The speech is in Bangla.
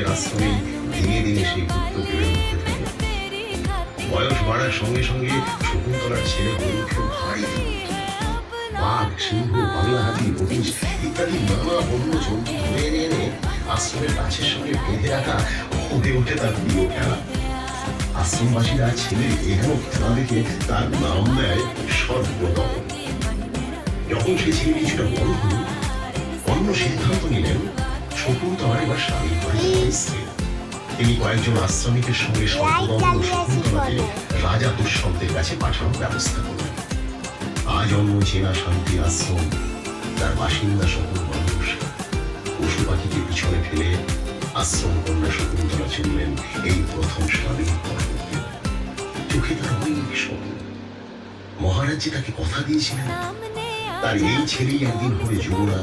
মহারাজের আশ্রমে দিনে দিনে সেই পুত্র বেড়ে উঠতে থাকে। বয়স বাড়ার সঙ্গে সঙ্গে শকুন্তলার ছেলে হয়ে উঠল ভারী ধূর্ত। বাঘ, সিংহ, বাংলা হাতি, হরিণ ইত্যাদি নানা বন্য জন্তু ধরে এনে এনে আশ্রমের গাছের সঙ্গে বেঁধে রাখা হয়ে ওঠে তার প্রিয় খেলা। আশ্রমবাসীরা ছেলের এহেন খেলা দেখে তার নাম দেয় সর্বদম। যখন সে ছেলে কিছুটা বড় হল, অন্য সিদ্ধান্ত নিলেন শকুন্তলার এবার স্বামী স্ত্রী। তিনি কয়েকজন আশ্রমিকের সঙ্গে সর্বদম ও শকুন্তলাকে রাজা দুষ্যন্তের কাছে পাঠানোর ব্যবস্থা করলেন। আজন্ম চেনা শান্তির আশ্রম, তার বাসিন্দা সকল মানুষ, পশু পাখিকে পিছনে ফেলে আশ্রম কন্যা শকুন্তলা চললেন এই প্রথম স্বামীর কর্মকে। চোখে তার অনেক স্বপ্ন। মহারাজ যে তাকে কথা দিয়েছিলেন, তার এই ছেলেই একদিন হবে যুবরাজ।